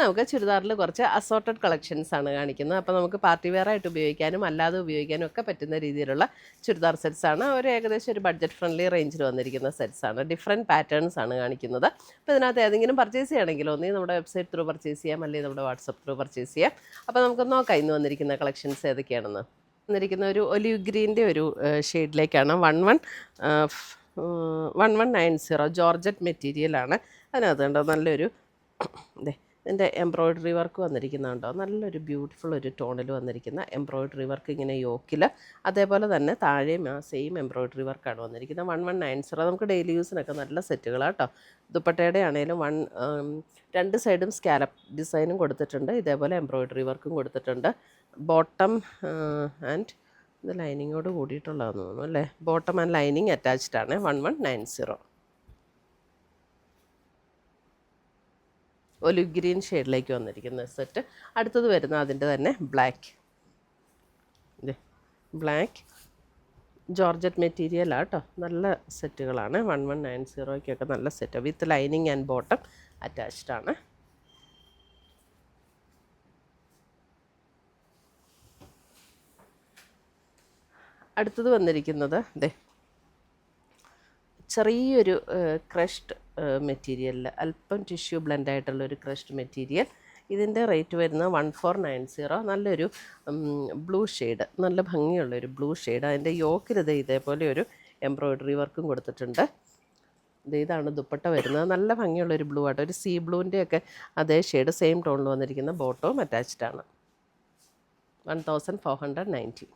നമുക്ക് ചുരിദാറിൽ കുറച്ച് assorted collections ആണ് കാണിക്കുന്നത്. അപ്പോൾ നമുക്ക് പാർട്ടി വെയർ ആയിട്ട് ഉപയോഗിക്കാനും അല്ലാതെ ഉപയോഗിക്കാനും ഒക്കെ പറ്റുന്ന രീതിയിലുള്ള ചുരിദാർ സെറ്റ്സ് ആണ്. ഒരു ഏകദേശം ഒരു ബഡ്ജറ്റ് ഫ്രണ്ട്ലി റേഞ്ചിൽ വന്നിരിക്കുന്ന സെറ്റ്സ് ആണ്. ഡിഫറെൻറ്റ് പാറ്റേൺസ് ആണ് കാണിക്കുന്നത്. അപ്പോൾ ഇതിനകത്ത് ഏതെങ്കിലും പർച്ചേസ് ചെയ്യണമെങ്കിൽ ഒന്നീ നമ്മുടെ വെബ്സൈറ്റ് ത്രൂ പർച്ചേസ് ചെയ്യാം, അല്ലെങ്കിൽ നമ്മുടെ വാട്സപ്പ് ത്രൂ പർച്ചേസ് ചെയ്യാം. അപ്പോൾ നമുക്ക് നോക്കാം ഇന്ന് വന്നിരിക്കുന്ന കളക്ഷൻസ് ഏതൊക്കെയാണെന്ന്. വന്നിരിക്കുന്ന ഒരു ഒലിവ് ഗ്രീൻ്റെ ഒരു ഷെയ്ഡിലേക്കാണ് 1190 ജോർജറ്റ് മെറ്റീരിയലാണ്. അതിനകത്ത് കണ്ടോ നല്ലൊരു ഇതിൻ്റെ എംബ്രോയ്ഡറി വർക്ക് വന്നിരിക്കുന്നുണ്ടോ, നല്ലൊരു ബ്യൂട്ടിഫുൾ ഒരു ടോണിൽ വന്നിരിക്കുന്ന എംബ്രോയ്ഡറി വർക്ക് ഇങ്ങനെ യോക്കിൽ, അതേപോലെ തന്നെ താഴെയും ആ സെയിം എംബ്രോയ്ഡറി വർക്കാണ് വന്നിരിക്കുന്നത്. 1190 നമുക്ക് ഡെയിലി യൂസിനൊക്കെ നല്ല സെറ്റുകളാണ് കേട്ടോ. ദുപ്പട്ടയുടെ ആണെങ്കിലും രണ്ട് സൈഡും സ്കാലപ്പ് ഡിസൈനും കൊടുത്തിട്ടുണ്ട്, ഇതേപോലെ എംബ്രോയ്ഡറി വർക്കും കൊടുത്തിട്ടുണ്ട്. ബോട്ടം ആൻഡ് ഇത് ലൈനിങ്ങോട് കൂടിയിട്ടുള്ളതെന്ന് തോന്നുന്നു അല്ലേ. ബോട്ടം ആൻഡ് ലൈനിങ് അറ്റാച്ച്ഡ് ആണ്. 1190 ഒലിവ് ഗ്രീൻ ഷെയ്ഡിലേക്ക് വന്നിരിക്കുന്ന സെറ്റ്. അടുത്തത് വരുന്ന അതിൻ്റെ തന്നെ ബ്ലാക്ക് ജോർജറ്റ് മെറ്റീരിയലാണ് കേട്ടോ. നല്ല സെറ്റുകളാണ്. 1190 നല്ല set with lining and bottom attached ആണ്. അടുത്തത് വന്നിരിക്കുന്നത് ചെറിയൊരു ക്രഷ്ഡ് മെറ്റീരിയലിൽ അല്പം ടിഷ്യൂ ബ്ലെൻഡായിട്ടുള്ളൊരു ക്രഷ്ഡ് മെറ്റീരിയൽ. ഇതിൻ്റെ റേറ്റ് വരുന്നത് 1490. നല്ലൊരു ബ്ലൂ ഷെയ്ഡ്, നല്ല ഭംഗിയുള്ളൊരു ബ്ലൂ ഷെയ്ഡ്. അതിൻ്റെ യോക്കിൽ ഇതേപോലെ ഒരു എംബ്രോയ്ഡറി വർക്കും കൊടുത്തിട്ടുണ്ട്. ഇതാണ് ദുപ്പട്ട വരുന്നത്. നല്ല ഭംഗിയുള്ളൊരു ബ്ലൂ ആട്ടോ, ഒരു സീ ബ്ലൂവിൻ്റെയൊക്കെ അതേ ഷെയ്ഡ് സെയിം ടോണിൽ വന്നിരിക്കുന്ന ബോട്ടവും അറ്റാച്ച്ഡ് ആണ്. 1490.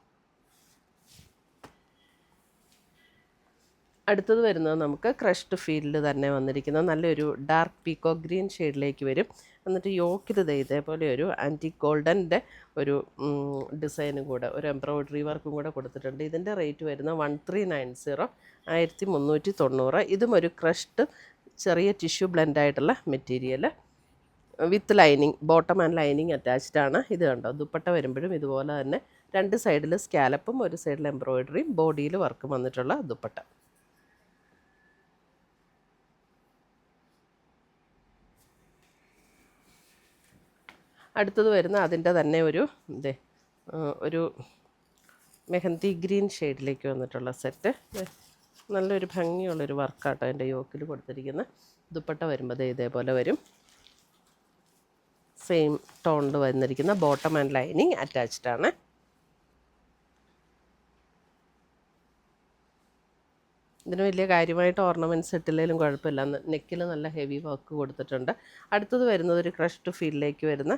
അടുത്തത് വരുന്നത് നമുക്ക് ക്രഷ്ഡ് ഫീൽഡിൽ തന്നെ വന്നിരിക്കുന്ന നല്ലൊരു ഡാർക്ക് പീക്കോ ഗ്രീൻ ഷെയ്ഡിലേക്ക് വരും. എന്നിട്ട് യോക്കിൽ ഇതേപോലെ ഒരു ആൻറ്റിക് ഗോൾഡൻ്റെ ഒരു ഡിസൈനും കൂടെ, ഒരു എംബ്രോയ്ഡറി വർക്കും കൂടെ കൊടുത്തിട്ടുണ്ട്. ഇതിൻ്റെ റേറ്റ് വരുന്നത് 1390, 1390. ഇതും ഒരു ക്രഷ്ഡ് ചെറിയ ടിഷ്യൂ ബ്ലെൻഡായിട്ടുള്ള material with lining, bottom and lining attached ആണ്. ഇത് കണ്ടോ, ദുപ്പട്ട വരുമ്പോഴും ഇതുപോലെ തന്നെ രണ്ട് സൈഡിൽ സ്കാലപ്പും ഒരു സൈഡിൽ എംബ്രോയ്ഡറിയും ബോഡിയിൽ വർക്കും വന്നിട്ടുള്ള ദുപ്പട്ട. അടുത്തത് വരുന്ന അതിൻ്റെ തന്നെ ഒരു മെഹന്തി ഗ്രീൻ ഷെയ്ഡിലേക്ക് വന്നിട്ടുള്ള സെറ്റ്. നല്ലൊരു ഭംഗിയുള്ളൊരു വർക്കാട്ടോ അതിൻ്റെ യോക്കിൽ കൊടുത്തിരിക്കുന്ന. ദുപ്പട്ട വരുമ്പോൾ ഇതേപോലെ വരും, സെയിം ടോണിൽ വന്നിരിക്കുന്ന ബോട്ടം ആൻഡ് ലൈനിങ് അറ്റാച്ച്ഡ് ആണ്. ഇതിന് വലിയ കാര്യമായിട്ട് ഓർണമെൻറ്റ്സ് ഇട്ടില്ലെങ്കിലും കുഴപ്പമില്ല. നെക്കിൽ നല്ല ഹെവി വർക്ക് കൊടുത്തിട്ടുണ്ട്. അടുത്തത് വരുന്നത് ഒരു ക്രഷ്ഡ് ഫീൽഡിലേക്ക് വരുന്ന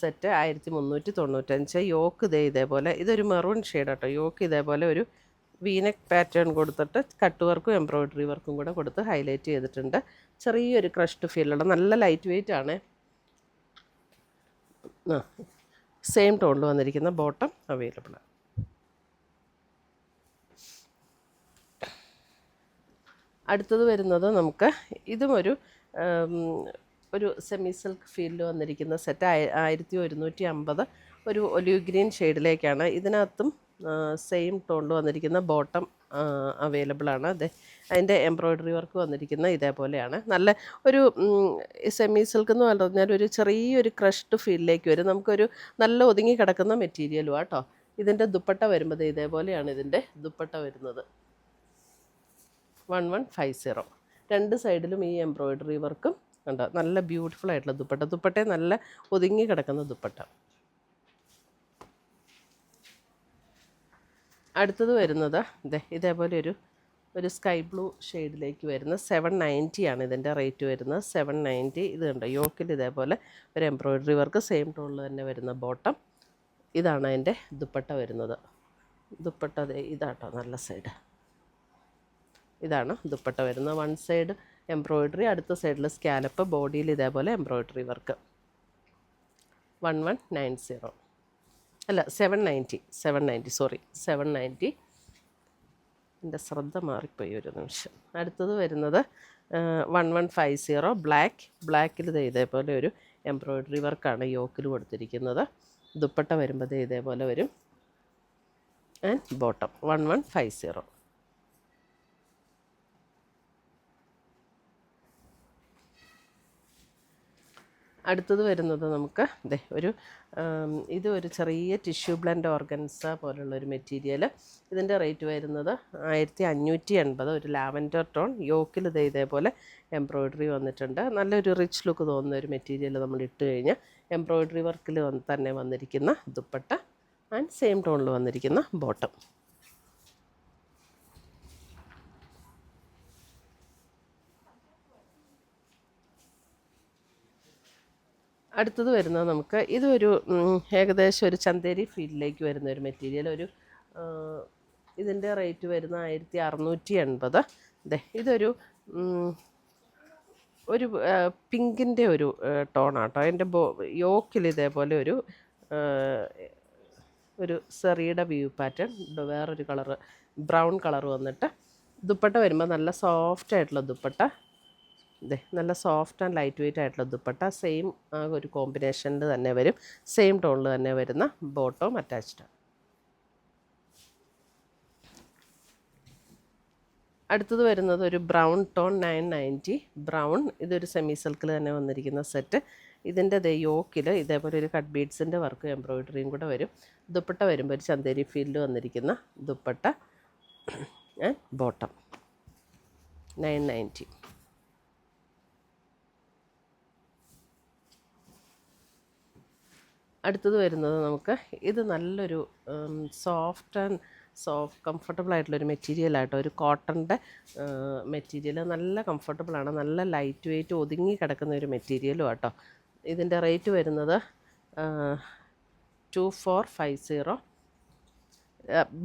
സെറ്റ് 1395. യോക്ക് ഇതേപോലെ, ഇതൊരു മെറൂൺ ഷെയ്ഡ് കേട്ടോ. യോക്ക് ഇതേപോലെ ഒരു വീനെക്ക് പാറ്റേൺ കൊടുത്തിട്ട് കട്ട് വർക്കും എംബ്രോയ്ഡറി വർക്കും കൂടെ കൊടുത്ത് ഹൈലൈറ്റ് ചെയ്തിട്ടുണ്ട്. ചെറിയൊരു ക്രഷ്ഡ് ഫീലുള്ള നല്ല ലൈറ്റ് വെയ്റ്റ് ആണ്. സെയിം ടോണിൽ വന്നിരിക്കുന്ന ബോട്ടം അവൈലബിൾ ആണ്. അടുത്തത് വരുന്നത് നമുക്ക് ഇതും ഒരു സെമി സിൽക്ക് ഫീൽഡിൽ വന്നിരിക്കുന്ന സെറ്റ് 1150. ഒരു ഒലിവ് ഗ്രീൻ ഷെയ്ഡിലേക്കാണ്. ഇതിനകത്തും സെയിം ടോണിൽ വന്നിരിക്കുന്ന ബോട്ടം അവൈലബിൾ ആണ്. അതിൻ്റെ എംബ്രോയ്ഡറി വർക്ക് വന്നിരിക്കുന്ന ഇതേപോലെയാണ്. നല്ല ഒരു സെമി സിൽക്ക് എന്ന് പറഞ്ഞാൽ ഒരു ചെറിയൊരു ക്രഷ്ഡ് ഫീൽഡിലേക്ക് വരും. നമുക്കൊരു നല്ല ഒതുങ്ങി കിടക്കുന്ന മെറ്റീരിയലും കേട്ടോ. ഇതിൻ്റെ ദുപ്പട്ട വരുമ്പോൾ ഇതേപോലെയാണ് ഇതിൻ്റെ ദുപ്പട്ട വരുന്നത്. 1150. രണ്ട് സൈഡിലും ഈ എംബ്രോയ്ഡറി വർക്കും കണ്ടോ, നല്ല ബ്യൂട്ടിഫുൾ ആയിട്ടുള്ള ദുപ്പട്ട നല്ല ഒതുങ്ങി കിടക്കുന്ന ദുപ്പട്ട. അടുത്തത് വരുന്നത് ഇതേപോലെ ഒരു സ്കൈ ബ്ലൂ ഷെയ്ഡിലേക്ക് വരുന്ന 790 ആണ് ഇതിൻ്റെ റേറ്റ് വരുന്നത്. 790. ഇത് കണ്ടോ, യോക്കിൽ ഇതേപോലെ ഒരു എംബ്രോയ്ഡറി വർക്ക് സെയിം ടോണിൽ തന്നെ വരുന്ന ബോട്ടം. ഇതാണ് അതിൻ്റെ ദുപ്പട്ട വരുന്നത്. ദുപ്പട്ട ഇതാട്ടോ നല്ല സൈഡ്. ഇതാണ് ദുപ്പട്ട വരുന്നത്. വൺ സൈഡ് എംബ്രോയ്ഡറി, അടുത്ത സൈഡിൽ സ്കാലപ്പ്, ബോഡിയിൽ ഇതേപോലെ എംബ്രോയ്ഡറി വർക്ക്. 1190 അല്ല 790 സോറി 790. എൻ്റെ ശ്രദ്ധ മാറിപ്പോയി ഒരു നിമിഷം. അടുത്തത് വരുന്നത് 1150 ബ്ലാക്കിൽ ഇതേപോലെ ഒരു എംബ്രോയ്ഡറി വർക്കാണ് യോക്കിൽ കൊടുത്തിരിക്കുന്നത്. ദുപ്പട്ട വരുമ്പോൾ ഇതേപോലെ വരും ആൻഡ് ബോട്ടം. 1150. അടുത്തത് വരുന്നത് നമുക്ക് ഒരു ഇത് ഒരു ചെറിയ ടിഷ്യൂ ബ്ലെൻഡ് ഓർഗൻസ പോലുള്ളൊരു മെറ്റീരിയൽ. ഇതിൻ്റെ റേറ്റ് വരുന്നത് 1580. ഒരു ലാവൻഡർ ടോൺ യോക്കിൽ ഇതേപോലെ എംബ്രോയ്ഡറി വന്നിട്ടുണ്ട്. നല്ലൊരു റിച്ച് ലുക്ക് തോന്നുന്ന ഒരു മെറ്റീരിയൽ നമ്മൾ ഇട്ട് കഴിഞ്ഞാൽ എംബ്രോയ്ഡറി വർക്കിൽ തന്നെ വന്നിരിക്കുന്ന ദുപ്പട്ട ആൻഡ് സെയിം ടോണിൽ വന്നിരിക്കുന്ന ബോട്ടം. അടുത്തത് വരുന്നത് നമുക്ക് ഇതൊരു ഏകദേശം ഒരു ചന്തേരി ഫീൽഡിലേക്ക് വരുന്ന ഒരു മെറ്റീരിയൽ. ഇതിൻ്റെ റേറ്റ് വരുന്ന 1680. ഇതൊരു ഒരു പിങ്കിൻ്റെ ഒരു ടോണാട്ടോ. അതിൻ്റെ യോക്കിൽ ഇതേപോലെ ഒരു സെറിയുടെ വ്യൂ പാറ്റേൺ, വേറൊരു കളറ് ബ്രൗൺ കളർ വന്നിട്ട് ദുപ്പട്ട വരുമ്പോൾ നല്ല സോഫ്റ്റ് ആയിട്ടുള്ള ദുപ്പട്ട. നല്ല സോഫ്റ്റ് ആൻഡ് ലൈറ്റ് വെയ്റ്റ് ആയിട്ടുള്ള ദുപ്പട്ട. സെയിം ആ ഒരു കോമ്പിനേഷനിൽ തന്നെ വരും, സെയിം ടോണിൽ തന്നെ വരുന്ന ബോട്ടവും അറ്റാച്ച്ഡ്. അടുത്തത് വരുന്നത് ഒരു ബ്രൗൺ ടോൺ 990 ബ്രൗൺ. ഇതൊരു സെമി സിൽക്കിൽ തന്നെ വന്നിരിക്കുന്ന സെറ്റ്. ഇതിൻ്റെ യോക്കിൽ ഇതേപോലെ ഒരു കട്ട് ബീഡ്സിൻ്റെ വർക്ക് എംബ്രോയ്ഡറിയും കൂടെ വരും. ദുപ്പട്ട വരുമ്പോൾ ഒരു ചന്തേരി ഫീൽഡ് വന്നിരിക്കുന്ന ദുപ്പട്ട ആൻഡ് ബോട്ടം 990. അടുത്തത് വരുന്നത് നമുക്ക് ഇത് നല്ലൊരു സോഫ്റ്റ് കംഫർട്ടബിൾ ആയിട്ടുള്ളൊരു മെറ്റീരിയലായിട്ടോ. ഒരു കോട്ടൻ്റെ മെറ്റീരിയൽ, നല്ല കംഫർട്ടബിളാണ്, നല്ല ലൈറ്റ് വെയ്റ്റ് ഒതുങ്ങി കിടക്കുന്ന ഒരു മെറ്റീരിയലും ആട്ടോ. ഇതിൻ്റെ റേറ്റ് വരുന്നത് 2450.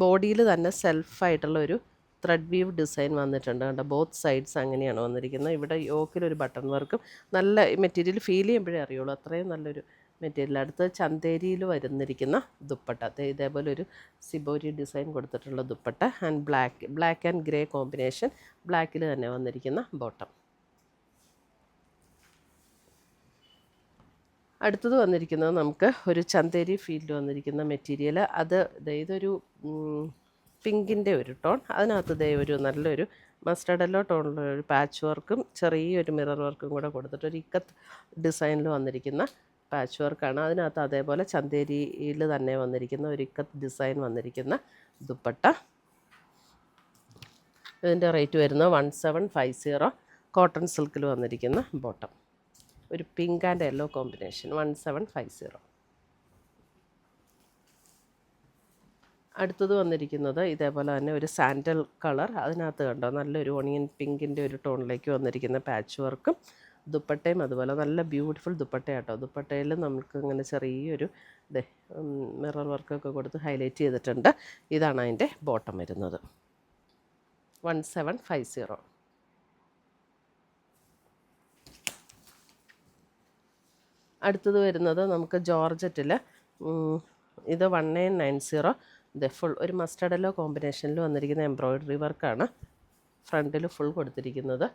ബോഡിയിൽ തന്നെ സെൽഫായിട്ടുള്ളൊരു ത്രെഡ് വീവ് ഡിസൈൻ വന്നിട്ടുണ്ട് കണ്ടോ. ബോത്ത് സൈഡ്സ് അങ്ങനെയാണ് വന്നിരിക്കുന്നത്. ഇവിടെ യോക്കിലൊരു ബട്ടൺ വർക്കും. നല്ല മെറ്റീരിയൽ ഫീൽ ചെയ്യുമ്പോഴേ അറിയുള്ളൂ, അത്രയും നല്ലൊരു മെറ്റീരിയൽ. അടുത്ത് ചന്തേരിയിൽ വരുന്നിരിക്കുന്ന ദുപ്പട്ട. ഇതേപോലെ ഒരു സിബോരി ഡിസൈൻ കൊടുത്തിട്ടുള്ള dupatta and black and grey combination. ബ്ലാക്കിൽ തന്നെ വന്നിരിക്കുന്ന ബോട്ടം. അടുത്തത് വന്നിരിക്കുന്നത് നമുക്ക് ഒരു ചന്തേരി ഫീൽഡ് വന്നിരിക്കുന്ന മെറ്റീരിയൽ. ഇതൊരു പിങ്കിൻ്റെ ഒരു ടോൺ. അതിനകത്ത് ഒരു നല്ലൊരു മസ്റ്റർഡ് യെല്ലോ ടോണിലുള്ള ഒരു പാച്ച് വർക്കും ചെറിയൊരു മിറർ വർക്കും കൂടെ കൊടുത്തിട്ട് ഒരു ഇക്കത്ത് ഡിസൈനിൽ വന്നിരിക്കുന്ന പാച്ച് വർക്കാണ്. അതിനകത്ത് അതേപോലെ ചന്തേരിയിൽ തന്നെ വന്നിരിക്കുന്ന ഒരു ഇക്കത്ത് ഡിസൈൻ വന്നിരിക്കുന്ന ദുപ്പട്ട. ഇതിൻ്റെ റേറ്റ് വരുന്നത് 1750. കോട്ടൺ സിൽക്കിൽ വന്നിരിക്കുന്ന ബോട്ടം. ഒരു പിങ്ക് ആൻഡ് യെല്ലോ കോമ്പിനേഷൻ 1750. അടുത്തത് വന്നിരിക്കുന്നത് ഇതേപോലെ തന്നെ ഒരു സാൻഡൽ കളർ. അതിനകത്ത് കണ്ടോ നല്ലൊരു ഓണിയൻ പിങ്കിൻ്റെ ഒരു ടോണിലേക്ക് വന്നിരിക്കുന്ന പാച്ച് വർക്കും ദുപ്പട്ടയും അതുപോലെ നല്ല ബ്യൂട്ടിഫുൾ ദുപ്പട്ടയാട്ടോ. ദുപ്പട്ടയിൽ നമുക്ക് ഇങ്ങനെ ചെറിയൊരു മിറർ വർക്കൊക്കെ കൊടുത്ത് ഹൈലൈറ്റ് ചെയ്തിട്ടുണ്ട്. ഇതാണ് അതിൻ്റെ ബോട്ടം വരുന്നത് 1750. അടുത്തത് വരുന്നത് നമുക്ക് ജോർജറ്റിൽ ഇത് 1990. ഫുൾ ഒരു മസ്റ്റർഡ് യെല്ലോ കോമ്പിനേഷനിൽ വന്നിരിക്കുന്ന എംബ്രോയ്ഡറി വർക്കാണ് ഫ്രണ്ടിൽ ഫുൾ കൊടുത്തിരിക്കുന്നത്.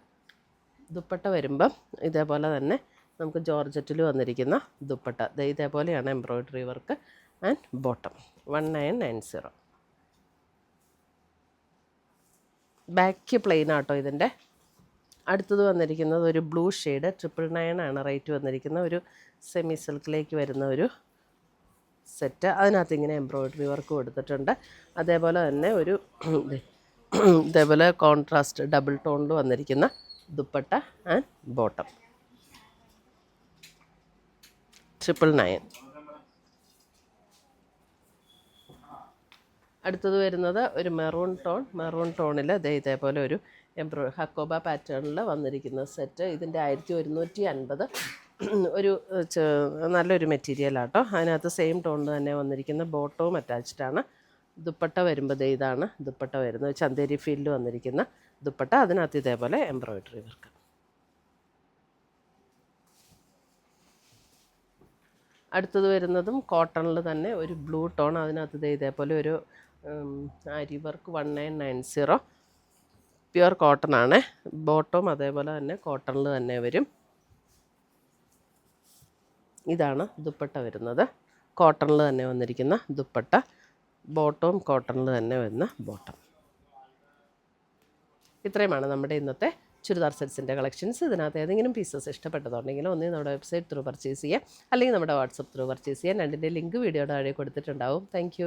ദുപ്പട്ട വരുമ്പം ഇതേപോലെ തന്നെ നമുക്ക് ജോർജറ്റിൽ വന്നിരിക്കുന്ന ദുപ്പട്ട. ഇതേപോലെയാണ് embroidery work and bottom 1990. Back plain ആട്ടോ ഇതിൻ്റെ. അടുത്തത് വന്നിരിക്കുന്നത് ഒരു ബ്ലൂ ഷെയ്ഡ് 999 ആണ് റേറ്റ് വന്നിരിക്കുന്ന ഒരു സെമി സിൽക്കിലേക്ക് വരുന്ന ഒരു സെറ്റ്. അതിനകത്ത് ഇങ്ങനെ എംബ്രോയ്ഡറി വർക്ക് കൊടുത്തിട്ടുണ്ട്. അതേപോലെ തന്നെ ഒരു ഇതേപോലെ കോൺട്രാസ്റ്റ് ഡബിൾ ടോണിൽ വന്നിരിക്കുന്ന ദുപ്പട്ട ആൻഡ് ബോട്ടം 999. അടുത്തത് വരുന്നത് ഒരു മെറൂൺ ടോണിൽ ഇതേപോലെ ഒരു ഹക്കോബ പാറ്റേണിൽ വന്നിരിക്കുന്ന സെറ്റ്. ഇതിൻ്റെ 1150. ഒരു നല്ലൊരു മെറ്റീരിയലാട്ടോ. അതിനകത്ത് സെയിം ടോണിൽ തന്നെ വന്നിരിക്കുന്ന ബോട്ടവും അറ്റാച്ച്ഡാണ്. ദുപ്പട്ട വരുമ്പോൾ ഇതാണ് ദുപ്പട്ട വരുന്നത്. ചന്തേരി ഫീൽഡ് വന്നിരിക്കുന്ന ദുപ്പട്ട. അതിനകത്ത് ഇതേപോലെ എംബ്രോയ്ഡറി വർക്ക്. അടുത്തത് വരുന്നതും കോട്ടണിൽ തന്നെ ഒരു ബ്ലൂ ടോൺ. അതിനകത്ത് ഇതേപോലെ ഒരു ആരി വർക്ക് 1990. പ്യുവർ കോട്ടൺ ആണ്. ബോട്ടവും അതേപോലെ തന്നെ കോട്ടണിൽ തന്നെ വരും. ഇതാണ് ദുപ്പട്ട വരുന്നത്. കോട്ടണിൽ തന്നെ വന്നിരിക്കുന്ന ദുപ്പട്ട. ബോട്ടവും കോട്ടണിൽ തന്നെ വരുന്ന ബോട്ടം. ഇത്രയുമാണ് നമ്മുടെ ഇന്നത്തെ ചുരിദാർ സെറ്റ്സിൻ്റെ കളക്ഷൻസ്. ഇതിനകത്ത് ഏതെങ്കിലും പീസസ് ഇഷ്ടപ്പെട്ടതുണ്ടെങ്കിൽ ഒന്നേ നമ്മുടെ വെബ്സൈറ്റ് ത്രൂ പർച്ചേസ് ചെയ്യുക, അല്ലെങ്കിൽ നമ്മുടെ വാട്സപ്പ് ത്രൂ പർച്ചേസ് ചെയ്യാം. രണ്ടിൻ്റെ ലിങ്ക് വീഡിയോയുടെ താഴെ കൊടുത്തിട്ടുണ്ടാവും. താങ്ക്